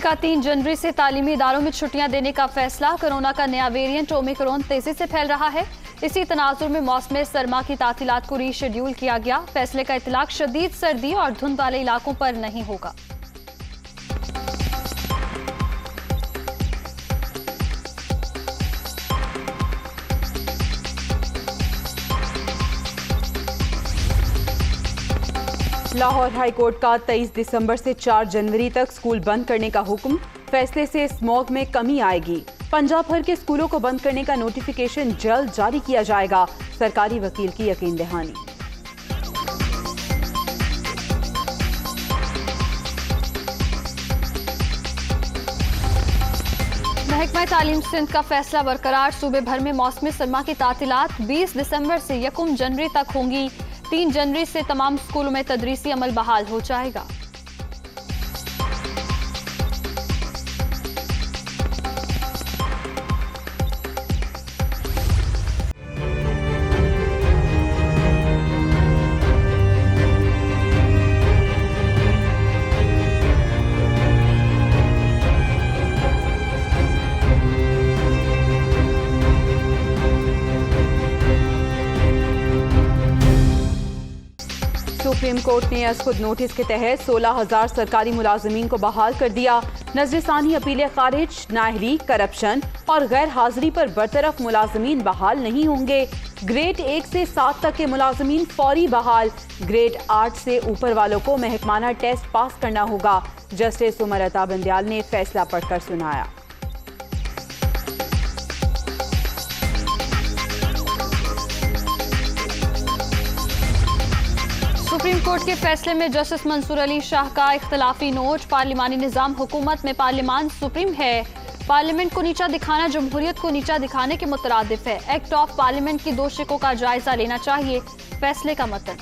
का 3 जनवरी से तालीमी इदारों में छुट्टियां देने का फैसला। कोरोना का नया वेरिएंट ओमिक्रॉन तेजी से फैल रहा है। इसी तनाजुर में मौसम सरमा की तातीलात को रीशेड्यूल किया गया। फैसले का इतलाक शदीद सर्दी और धुंध वाले इलाकों पर नहीं होगा। लाहौर हाई कोर्ट का 23 दिसंबर से 4 जनवरी तक स्कूल बंद करने का हुक्म। फैसले से स्मॉग में कमी आएगी। पंजाब भर के स्कूलों को बंद करने का नोटिफिकेशन जल्द जारी किया जाएगा। सरकारी वकील की यकीन दहानी। महकमा तालीम सिंध का फैसला बरकरार। सूबे भर में मौसम सरमा की तातीलात 20 दिसंबर से 1 जनवरी तक होंगी। 3 जनवरी से तमाम स्कूलों में तदरीसी अमल बहाल हो जाएगा। सुप्रीम कोर्ट ने खुद नोटिस के तहत 16,000 सरकारी मुलाजमीन को बहाल कर दिया। नजरसानी अपीलें खारिज। नाअहली, करप्शन और गैर हाजिरी पर बरतरफ मुलाजमीन बहाल नहीं होंगे। ग्रेड 1 से 7 तक के मुलाजमीन फौरी बहाल। ग्रेड 8 से ऊपर वालों को महकमाना टेस्ट पास करना होगा। जस्टिस उमर अता बंदयाल ने फैसला पढ़कर सुनाया। सुप्रीम कोर्ट के फैसले में जस्टिस मंसूर अली शाह का इख्तलाफी नोट। पार्लिमानी निजाम हुकूमत में पार्लियामान सुप्रीम है। पार्लियामेंट को नीचा दिखाना जमहूरियत को नीचा दिखाने के मुतरादिफ है। एक्ट ऑफ पार्लियामेंट की 2 शिकों का जायजा लेना चाहिए। फैसले का मतन।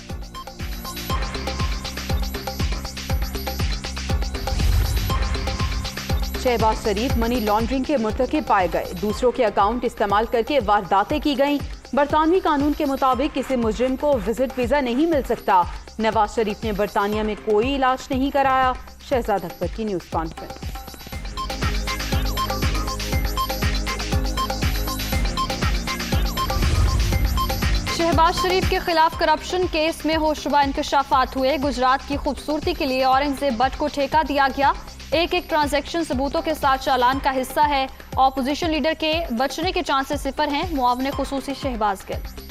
शहबाज शरीफ मनी लॉन्ड्रिंग के मुर्तकिब पाए गए। दूसरों के अकाउंट इस्तेमाल करके वारदातें की गईं। बरतानवी कानून के मुताबिक किसी मुजरिम को विजिट वीजा नहीं मिल सकता। नवाज शरीफ ने बरतानिया में कोई इलाज नहीं कराया। शहजाद अकबर की न्यूज कॉन्फ्रेंस। शहबाज शरीफ के खिलाफ करप्शन केस में होशरुबा इंकशाफात हुए। गुजरात की खूबसूरती के लिए औरंगजेब भट्ट को ठेका दिया गया। एक ट्रांजैक्शन सबूतों के साथ चालान का हिस्सा है। ऑपोजिशन लीडर के बचने के चांसेस 0 हैं। मुआवने खुसूसी शहबाज गिल।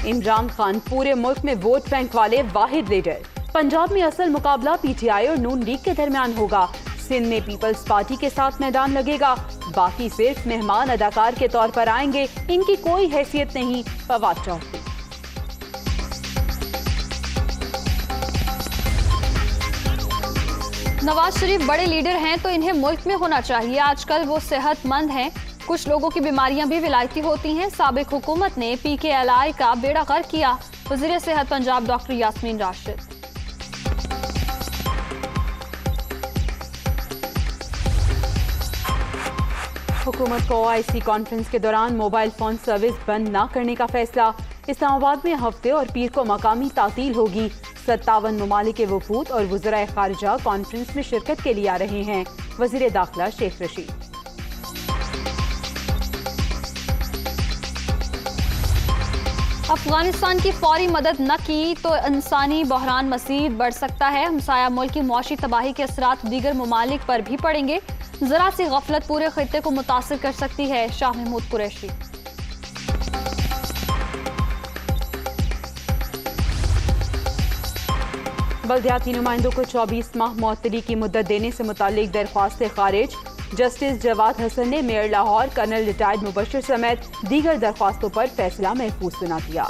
इमरान खान पूरे मुल्क में वोट बैंक वाले वाहिद लीडर। पंजाब में असल मुकाबला पीटीआई और नून लीग के दरमियान होगा। सिंध में पीपल्स पार्टी के साथ मैदान लगेगा। बाकी सिर्फ मेहमान अदाकार के तौर पर आएंगे। इनकी कोई हैसियत नहीं। फवाद चौधरी। नवाज शरीफ बड़े लीडर हैं तो इन्हें मुल्क में होना चाहिए। आजकल वो सेहतमंद हैं। कुछ लोगों की बीमारियां भी विलायती होती हैं। साबिक हुकूमत ने PKLI का बेड़ा गर्क किया। वज़ीर सेहत पंजाब डॉक्टर यास्मीन राशिद। हुकूमत को OIC कॉन्फ्रेंस के दौरान मोबाइल फोन सर्विस बंद न करने का फैसला। इस्लामाबाद में हफ्ते और पीर को मकामी तातील होगी। 57 ममालिक वफूद और वज़राए खारिजा कॉन्फ्रेंस में शिरकत के लिए आ रहे हैं। वज़ीर दाखिला शेख रशीद। अफगानिस्तान की फौरी मदद न की तो इंसानी बहरान मज़ीद बढ़ सकता है। हमसाया मुल्क की मुआशी तबाही के असरात दीगर ममालिक पर भी पड़ेंगे। जरा सी गफलत पूरे खित्ते को मुतासिर कर सकती है। शाह महमूद कुरैशी। बल्दियाती नुमाइंदों को 24 माह मुअत्तली की मुद्दत देने से मुताल्लिक दरख्वास्तें खारिज। जस्टिस जवाद हसन ने mayor Lahore, colonel retired Mubashshir समेत दीगर दरख्वास्तों पर फैसला महफूज सुना दिया।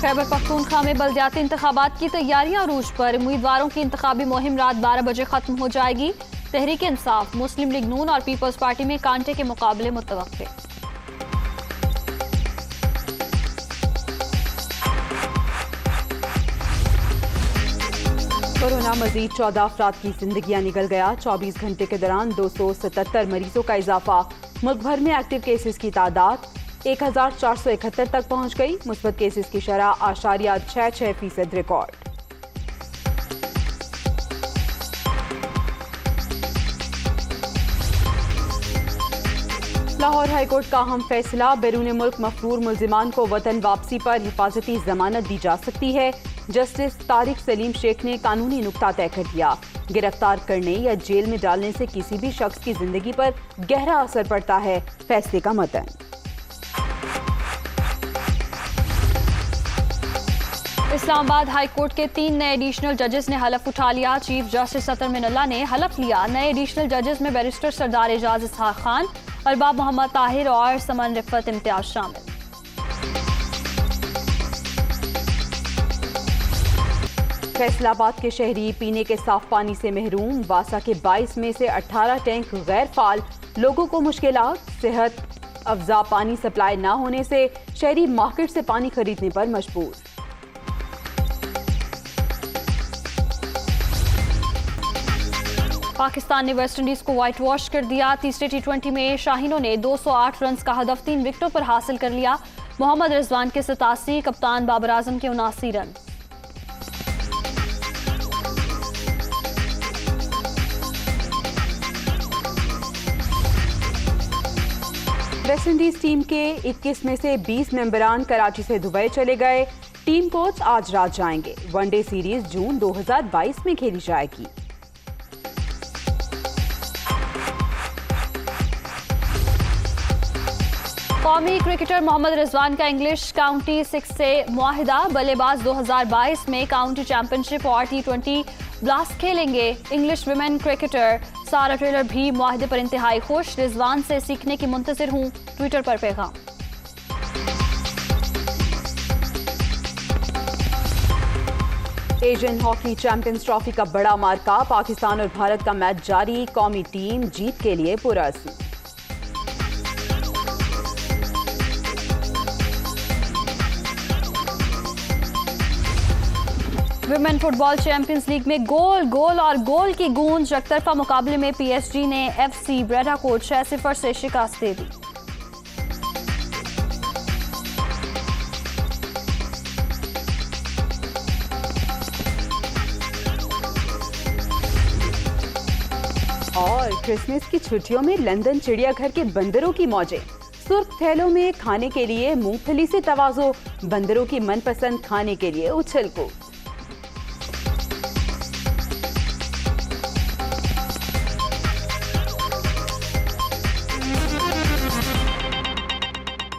खैबर पख्तूनख्वा में बल्दियाती इंतखाबात की तैयारियां अरूज पर। उम्मीदवारों की इंतखाबी मुहिम रात 12 बजे खत्म हो जाएगी। तहरीक इंसाफ, मुस्लिम लीग नून और पीपल्स पार्टी में कांटे के मुकाबले मुतवक्किल। कोरोना मजीद 14 अफराद की जिंदगियां निकल गया। 24 घंटे के दौरान 277 मरीजों का इजाफा। मुल्क भर में एक्टिव केसेस की तादाद 1471 तक पहुंच गई। मुस्बत केसेस की शरह 8.66% रिकॉर्ड। लाहौर हाईकोर्ट का अहम फैसला, बैरून मुल्क मफरूर मुल्जिमान को वतन वापसी पर हिफाजती जमानत दी जा सकती है। जस्टिस तारिक सलीम शेख ने कानूनी नुक्ता तय कर दिया। गिरफ्तार करने या जेल में डालने से किसी भी शख्स की जिंदगी पर गहरा असर पड़ता है। फैसले का मतन। इस्लामाबाद हाई कोर्ट के 3 नए एडिशनल जजेस ने हलफ उठा लिया। चीफ जस्टिस अतर मिनल्ला ने हलफ लिया। नए एडिशनल जजेस में बैरिस्टर सरदार एजाज इसहाक खान, अरबाब मोहम्मद ताहिर और समन रिफत इम्तियाज शामिल। फैसलाबाद के शहरी पीने के साफ पानी से महरूम। वासा के 22 में से 18 टैंक गैर फाल। लोगों को मुश्किलात। सेहत अफजा पानी सप्लाई न होने से शहरी मार्केट से पानी खरीदने पर मजबूर। पाकिस्तान ने वेस्टइंडीज को व्हाइट वॉश कर दिया। तीसरे T20 में शाहीनों ने 208 रन का हदफ 3 विकेटों पर हासिल कर लिया। मोहम्मद रिजवान के 87, कप्तान बाबर आजम के 79 रन। वेस्टइंडीज टीम के 21 में से 20 मेंबरान कराची से दुबई चले गए। टीम कोच आज रात जाएंगे। वनडे सीरीज जून 2022 में खेली जाएगी। कौमी क्रिकेटर मोहम्मद रिजवान का इंग्लिश काउंटी 6 से मुआहिदा। बल्लेबाज 2022 में काउंटी चैंपियनशिप और T20 ब्लास्ट खेलेंगे। English women cricketer Sarah Taylor भी मुआहिदे पर इंतहाई खुश। रिजवान से सीखने की मुंतजिर हूं, ट्विटर पर पैगाम। एशियन हॉकी चैंपियंस ट्रॉफी का बड़ा मार्का। पाकिस्तान और भारत का मैच जारी। कौमी टीम जीत के लिए पुरअज़्म। विमेन फुटबॉल चैंपियंस लीग में गोल गोल और गोल की गूंज। एकतरफा मुकाबले में PSG ने FC ब्रेडा को 6-0 से शिकस्त दे दी। और क्रिसमस की छुट्टियों में लंदन चिड़ियाघर के बंदरों की मौजें। सुर्ख थैलों में खाने के लिए मूंगफली से तवाज़ो। बंदरों की मनपसंद खाने के लिए उछल कूद।